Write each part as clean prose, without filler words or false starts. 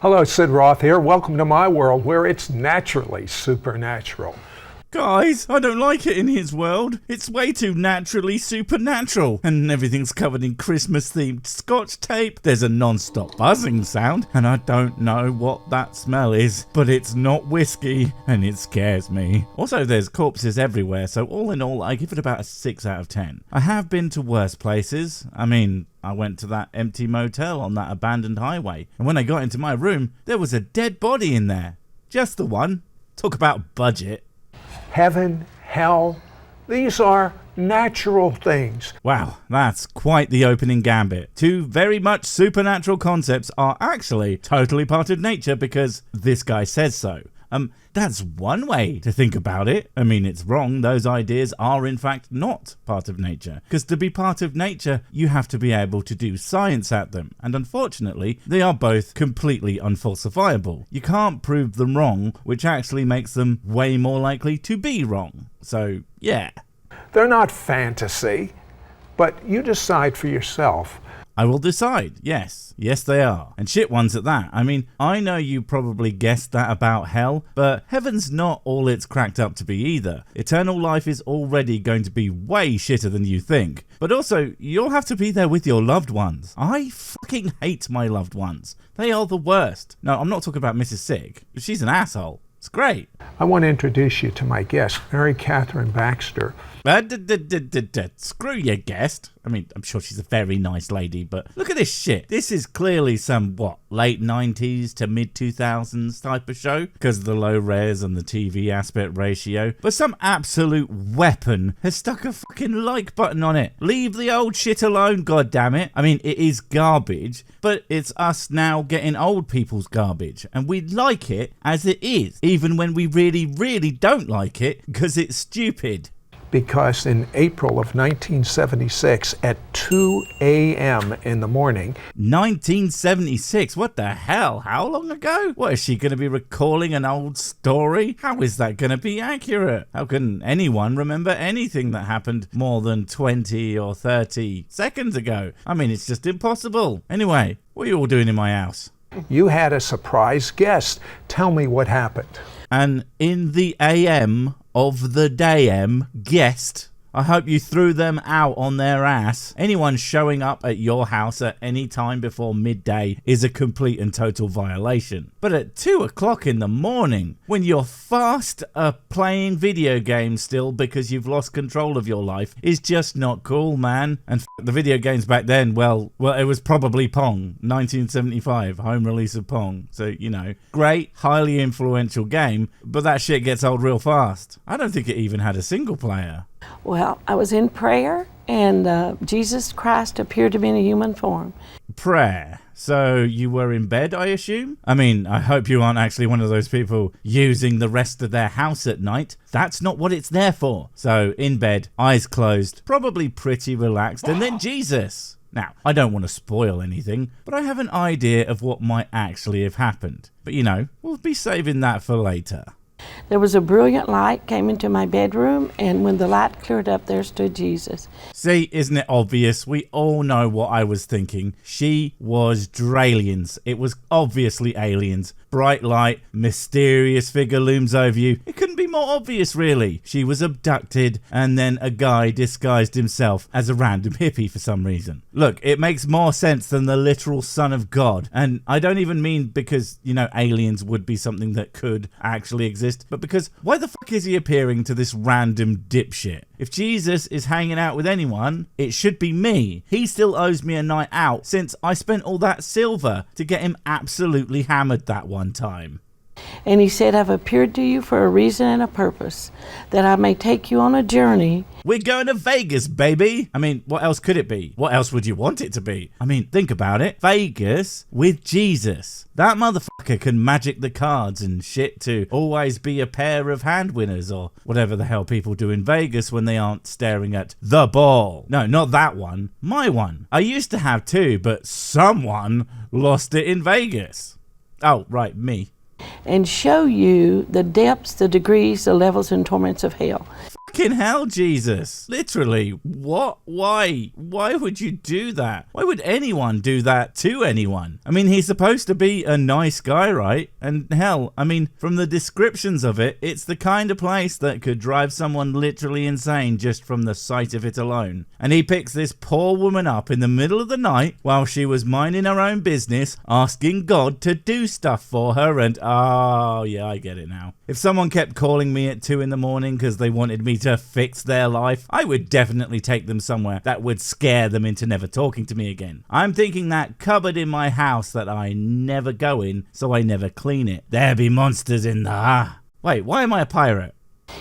Hello, Sid Roth here. Welcome to my world where it's naturally supernatural. Guys, I don't like it in his world. It's way too naturally supernatural. And everything's covered in Christmas-themed scotch tape. There's a non-stop buzzing sound. And I don't know what that smell is. But it's not whiskey. And it scares me. Also, there's corpses everywhere. So all in all, I give it about a 6 out of 10. I have been to worse places. I mean, I went to that empty motel on that abandoned highway. And when I got into my room, there was a dead body in there. Just the one. Talk about budget. Heaven, hell, these are natural things. Wow, that's quite the opening gambit. Two very much supernatural concepts are actually totally part of nature because this guy says so. That's one way to think about it. I mean, it's wrong. Those ideas are in fact not part of nature. Because to be part of nature, you have to be able to do science at them. And unfortunately, they are both completely unfalsifiable. You can't prove them wrong, which actually makes them way more likely to be wrong. So, yeah. They're not fantasy, but you decide for yourself. I will decide, yes. Yes, they are. And shit ones at that. I mean, I know you probably guessed that about hell, but heaven's not all it's cracked up to be either. Eternal life is already going to be way shitter than you think. But also, you'll have to be there with your loved ones. I fucking hate my loved ones. They are the worst. No, I'm not talking about Mrs. Sick. She's an asshole. It's great. I want to introduce you to my guest, Mary Catherine Baxter. Screw your guest. I mean, I'm sure she's a very nice lady, but look at this shit. This is clearly some, late 90s to mid 2000s type of show because of the low res and the TV aspect ratio. But some absolute weapon has stuck a fucking like button on it. Leave the old shit alone, goddammit. I mean, it is garbage, but it's us now getting old people's garbage. And we like it as it is, even when we really, really don't like it because it's stupid. Because in April of 1976 at 2 a.m. in the morning... 1976? What the hell? How long ago? What, is she going to be recalling an old story? How is that going to be accurate? How can anyone remember anything that happened more than 20 or 30 seconds ago? I mean, it's just impossible. Anyway, what are you all doing in my house? You had a surprise guest. Tell me what happened. And in the AM of the day guest, I hope you threw them out on their ass. Anyone showing up at your house at any time before midday is a complete and total violation. But at 2 o'clock in the morning, when you're fast playing video games still because you've lost control of your life, is just not cool, man. And the video games back then, well, it was probably Pong, 1975, home release of Pong. So, you know, great, highly influential game, but that shit gets old real fast. I don't think it even had a single player. Well, I was in prayer, and Jesus Christ appeared to me in a human form. Prayer? So you were in bed, I assume? I mean, I hope you aren't actually one of those people using the rest of their house at night. That's not what it's there for. So, in bed, eyes closed, probably pretty relaxed, and then Jesus. Now, I don't want to spoil anything, but I have an idea of what might actually have happened. But you know, we'll be saving that for later. There was a brilliant light came into my bedroom, and when the light cleared up, there stood Jesus. See, isn't it obvious? We all know what I was thinking. She was Dralians. It was obviously aliens. Bright light, mysterious figure looms over you. It couldn't be more obvious, really. She was abducted, and then a guy disguised himself as a random hippie for some reason. Look, it makes more sense than the literal son of God. And I don't even mean because, you know, aliens would be something that could actually exist, but because why the fuck is he appearing to this random dipshit? If Jesus is hanging out with anyone, it should be me. He still owes me a night out since I spent all that silver to get him absolutely hammered that one time. And he said, I've appeared to you for a reason and a purpose, that I may take you on a journey. We're going to Vegas, baby. I mean, what else could it be? What else would you want it to be? I mean, think about it. Vegas with Jesus. That motherfucker can magic the cards and shit to always be a pair of hand winners or whatever the hell people do in Vegas when they aren't staring at the ball. No, not that one. My one. I used to have two, but someone lost it in Vegas. Oh, right, me. And show you the depths, the degrees, the levels and torments of hell. Fucking hell, Jesus. Literally, what? Why? Why would you do that? Why would anyone do that to anyone? I mean, he's supposed to be a nice guy, right? And hell, I mean, from the descriptions of it, it's the kind of place that could drive someone literally insane just from the sight of it alone. And he picks this poor woman up in the middle of the night while she was minding her own business, asking God to do stuff for her, and oh yeah, I get it now. If someone kept calling me at 2 in the morning because they wanted me to fix their life, I would definitely take them somewhere that would scare them into never talking to me again. I'm thinking that cupboard in my house that I never go in, so I never clean it. There be monsters in there. Wait, why am I a pirate?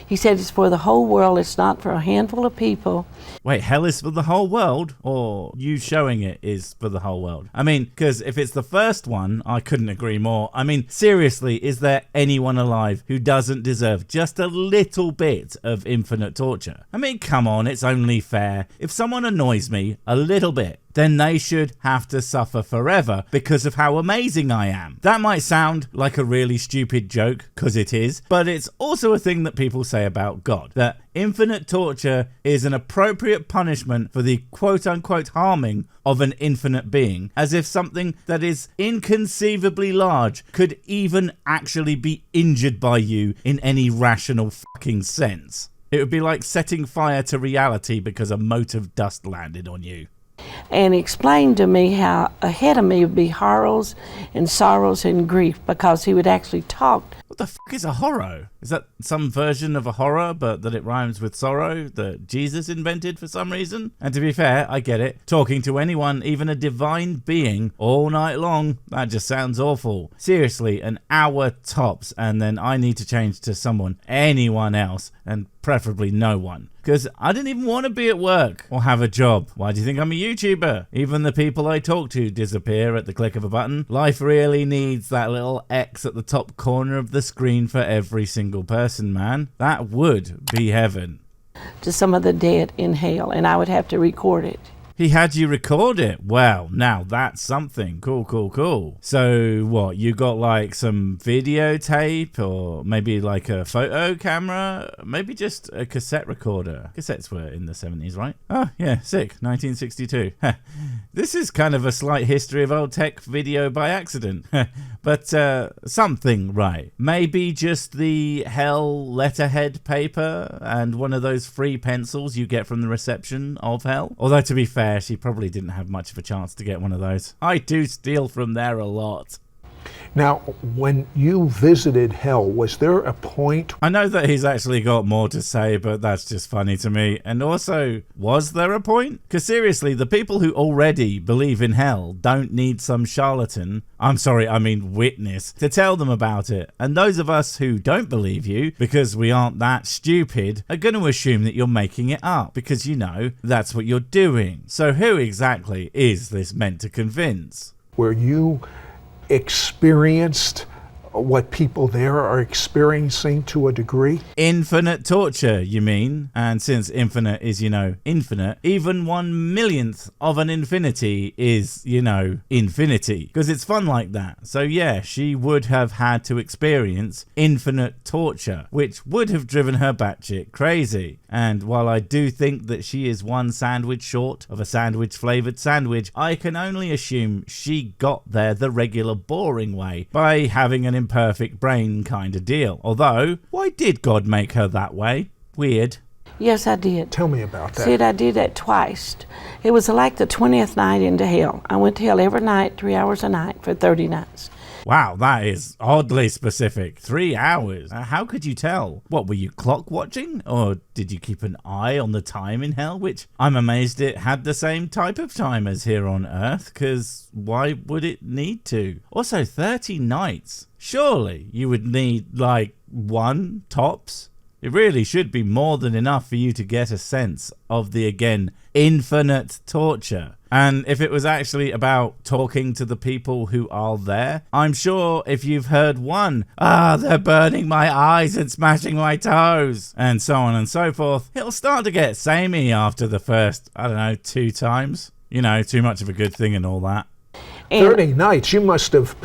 He said it's for the whole world. It's not for a handful of people. Wait, hell is for the whole world? Or you showing it is for the whole world? I mean, because if it's the first one, I couldn't agree more. I mean, seriously, is there anyone alive who doesn't deserve just a little bit of infinite torture? I mean, come on, it's only fair. If someone annoys me a little bit, then they should have to suffer forever because of how amazing I am. That might sound like a really stupid joke, because it is, but it's also a thing that people say about God, that infinite torture is an appropriate punishment for the quote-unquote harming of an infinite being, as if something that is inconceivably large could even actually be injured by you in any rational fucking sense. It would be like setting fire to reality because a mote of dust landed on you. And explained to me how ahead of me would be horrors and sorrows and grief, because he would actually talk. What the fuck is a horror? Is that some version of a horror, but that it rhymes with sorrow that Jesus invented for some reason? And to be fair, I get it. Talking to anyone, even a divine being, all night long, that just sounds awful. Seriously, an hour tops, and then I need to change to anyone else, and preferably no one. Because I didn't even want to be at work or have a job. Why do you think I'm a YouTuber? Even the people I talk to disappear at the click of a button. Life really needs that little X at the top corner of the screen for every single person, man. That would be heaven. To some of the dead in hell, and I would have to record it. He had you record it. Well, now that's something. Cool. So what, you got like some videotape or maybe like a photo camera? Maybe just a cassette recorder. Cassettes were in the 70s, right? Oh, yeah, sick. 1962. This is kind of a slight history of old tech video by accident. But something, right. Maybe just the hell letterhead paper and one of those free pencils you get from the reception of hell. Although to be fair, she probably didn't have much of a chance to get one of those. I do steal from there a lot. Now, when you visited hell, was there a point? I know that he's actually got more to say, but that's just funny to me. And also, was there a point? Because seriously, the people who already believe in hell don't need some charlatan, witness, to tell them about it. And those of us who don't believe you, because we aren't that stupid, are going to assume that you're making it up, because you know that's what you're doing. So who exactly is this meant to convince? Where you experienced what people there are experiencing to a degree? Infinite torture, you mean? And since infinite is, infinite, even 1/1,000,000th of an infinity is, infinity. Because it's fun like that. So yeah, she would have had to experience infinite torture, which would have driven her batshit crazy. And while I do think that she is one sandwich short of a sandwich-flavoured sandwich, I can only assume she got there the regular boring way, by having an imperfect brain kind of deal. Although, why did God make her that way? Weird. Yes, I did. Tell me about that. Sid, I did that twice. It was like the 20th night into hell. I went to hell every night, 3 hours a night for 30 nights. Wow, that is oddly specific. 3 hours. How could you tell? What, were you clock watching? Or did you keep an eye on the time in hell? Which I'm amazed it had the same type of time as here on Earth, because why would it need to? Also, 30 nights. Surely you would need, like, 1 tops? It really should be more than enough for you to get a sense of the, again, infinite torture. And if it was actually about talking to the people who are there, I'm sure if you've heard one, they're burning my eyes and smashing my toes, and so on and so forth, it'll start to get samey after the first, 2 times. Too much of a good thing and all that. And 30 nights. You must have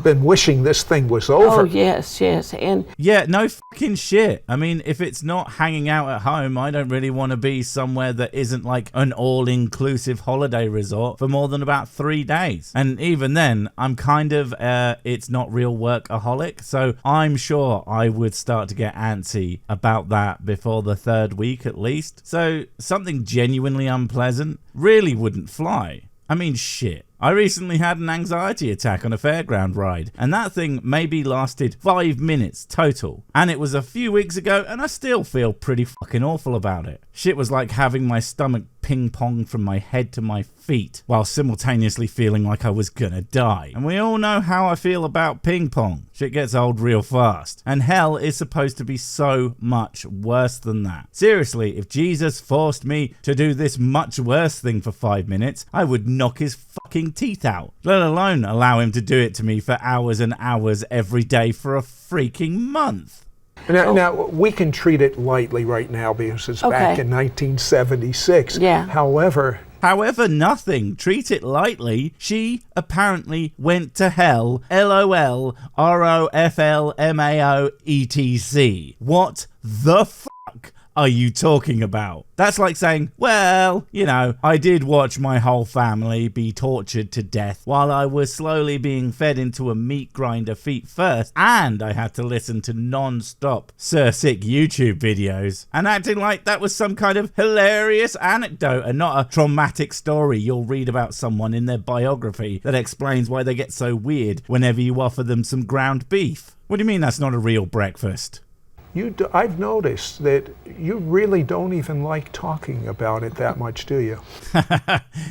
been wishing this thing was over. oh yes, and Yeah, no fucking shit. I mean, if it's not hanging out at home, I don't really want to be somewhere that isn't like an all-inclusive holiday resort for more than about 3 days. And even then, I'm kind of it's not real workaholic, so I'm sure I would start to get antsy about that before the 3rd week at least. So something genuinely unpleasant really wouldn't fly. I mean, shit. I recently had an anxiety attack on a fairground ride, and that thing maybe lasted 5 minutes total. And it was a few weeks ago, and I still feel pretty fucking awful about it. Shit was like having my stomach ping-ponged from my head to my feet, while simultaneously feeling like I was gonna die. And we all know how I feel about ping-pong. Shit gets old real fast. And hell is supposed to be so much worse than that. Seriously, if Jesus forced me to do this much worse thing for 5 minutes, I would knock his fucking teeth out, let alone allow him to do it to me for hours and hours every day for a freaking month. Now, we can treat it lightly right now because it's back in 1976. Yeah. However, nothing. Treat it lightly. She apparently went to hell. LOL ROFLMAO ETC. What the fuck are you talking about? That's like saying, well, you know, I did watch my whole family be tortured to death while I was slowly being fed into a meat grinder feet first, and I had to listen to non-stop Sir Sick YouTube videos, and acting like that was some kind of hilarious anecdote and not a traumatic story you'll read about someone in their biography that explains why they get so weird whenever you offer them some ground beef. What do you mean that's not a real breakfast? I've noticed that you really don't even like talking about it that much, do you?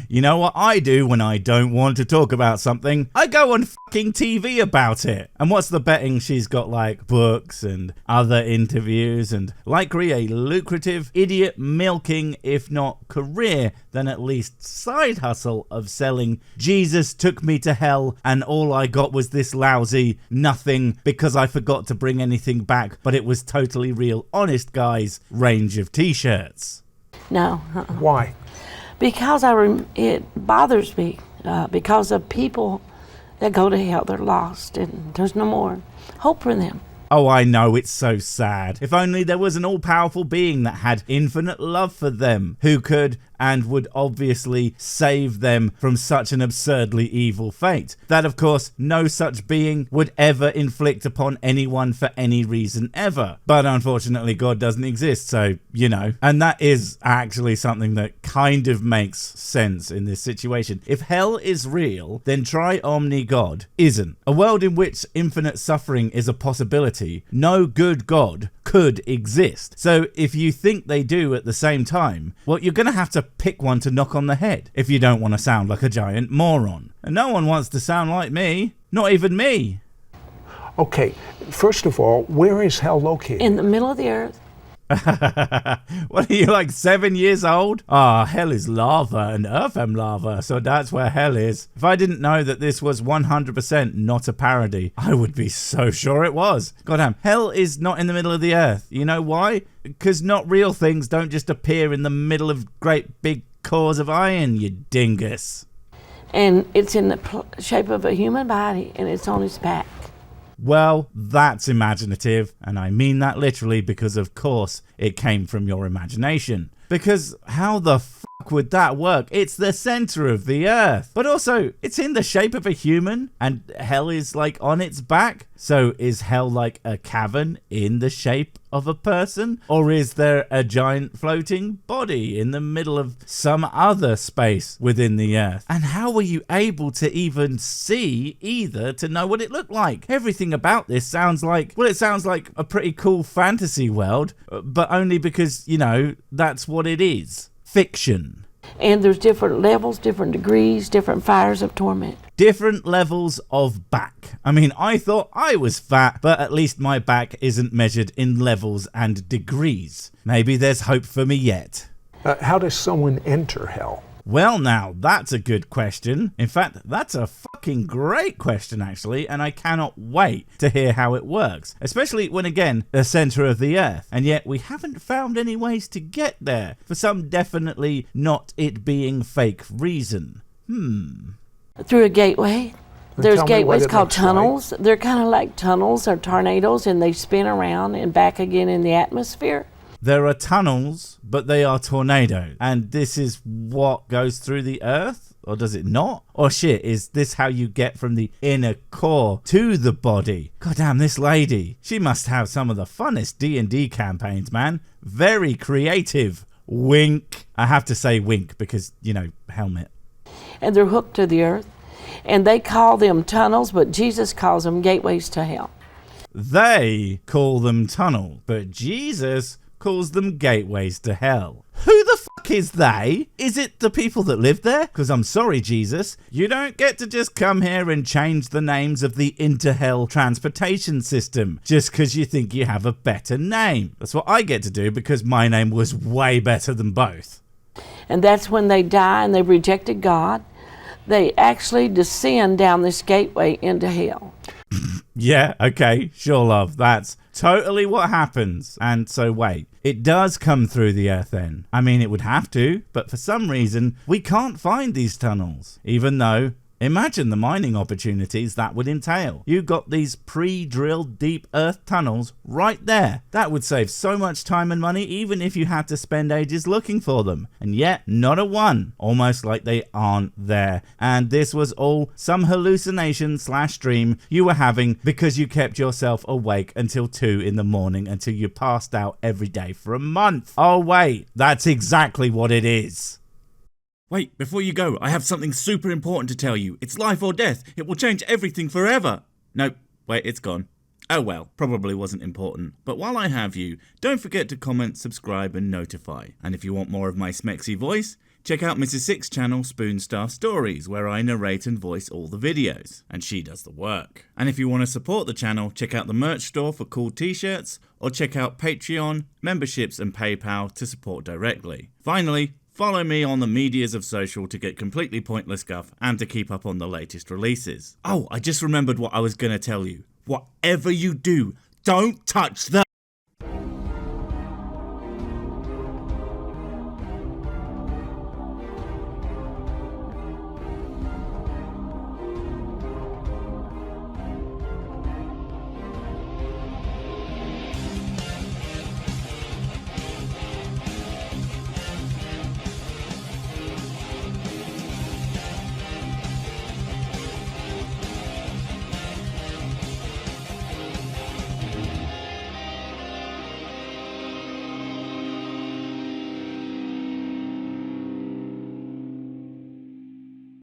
You know what I do when I don't want to talk about something? I go on fucking TV about it. And what's the betting she's got like books and other interviews and likely a lucrative idiot milking, if not career, then at least side hustle of selling Jesus took me to hell and all I got was this lousy nothing because I forgot to bring anything back, but it was totally real honest guys range of t-shirts. no. Why? Because it bothers me because of people that go to hell. They're lost and there's no more hope for them. Oh, I know, it's so sad. If only there was an all-powerful being that had infinite love for them, who could and would obviously save them from such an absurdly evil fate. That, of course, no such being would ever inflict upon anyone for any reason ever. But unfortunately, God doesn't exist, so, you know. And that is actually something that kind of makes sense in this situation. If hell is real, then Tri-Omni God isn't. A world in which infinite suffering is a possibility, no good God could exist. So if you think they do at the same time, well, you're going to have to pick one to knock on the head if you don't want to sound like a giant moron. And no one wants to sound like me. Not even me. Okay, first of all, where is hell located? In the middle of the earth. What are you, like 7 years old? Hell is lava and earth am lava, so that's where hell is. If I didn't know that this was 100% not a parody, I would be so sure it was. Goddamn, hell is not in the middle of the earth. You know why? Because not real things don't just appear in the middle of great big cores of iron, you dingus. And it's in the shape of a human body and it's on its back. Well, that's imaginative, and I mean that literally because of course it came from your imagination. Because how the fuck would that work? It's the center of the earth. But also, it's in the shape of a human, and hell is like on its back. So is hell like a cavern in the shape of a person? Or is there a giant floating body in the middle of some other space within the earth? And how were you able to even see either to know what it looked like? Everything about this sounds like, well, it sounds like a pretty cool fantasy world, but only because, you know, that's what it is. Fiction. And there's different levels, different degrees, different fires of torment. Different levels of back. I mean, I thought I was fat, but at least my back isn't measured in levels and degrees. Maybe there's hope for me yet. How does someone enter hell? Well, now, that's a good question. In fact, that's a fucking great question, actually, and I cannot wait to hear how it works. Especially when, again, the center of the earth. And yet, we haven't found any ways to get there, for some definitely not it being fake reason. Through a gateway. There's tell me what gateways it called looks like. tunnels. They're kind of like tunnels or tornadoes, and they spin around and back again in the atmosphere. There are tunnels, but they are tornadoes. And this is what goes through the earth? Or does it not? Or shit, is this how you get from the inner core to the body? Goddamn, this lady. She must have some of the funnest D&D campaigns, man. Very creative. Wink. I have to say wink because, you know, helmet. And they're hooked to the earth. And they call them tunnels, but Jesus calls them gateways to hell. They call them tunnels, but Jesus calls them gateways to hell. Who the fuck is they? Is it the people that live there? Because I'm sorry, Jesus, you don't get to just come here and change the names of the into-hell transportation system just because you think you have a better name. That's what I get to do because my name was way better than both. And that's when they die and they've rejected God. They actually descend down this gateway into hell. Yeah, okay, sure, love. That's totally what happens. And so wait, it does come through the earth then. I mean, it would have to, but for some reason, we can't find these tunnels. Even though, imagine the mining opportunities that would entail. You got these pre-drilled deep earth tunnels right there. That would save so much time and money even if you had to spend ages looking for them. And yet, not a one. Almost like they aren't there. And this was all some hallucination / dream you were having because you kept yourself awake until 2 in the morning until you passed out every day for a month. Oh wait, that's exactly what it is. Wait, before you go, I have something super important to tell you. It's life or death. It will change everything forever. Nope, wait, it's gone. Oh well, probably wasn't important. But while I have you, don't forget to comment, subscribe and notify. And if you want more of my smexy voice, check out Mrs. Six's channel Spoonstaff Stories, where I narrate and voice all the videos, and she does the work. And if you want to support the channel, check out the merch store for cool t-shirts, or check out Patreon, memberships and PayPal to support directly. Finally, follow me on the medias of social to get completely pointless guff and to keep up on the latest releases. Oh, I just remembered what I was going to tell you. Whatever you do, don't touch the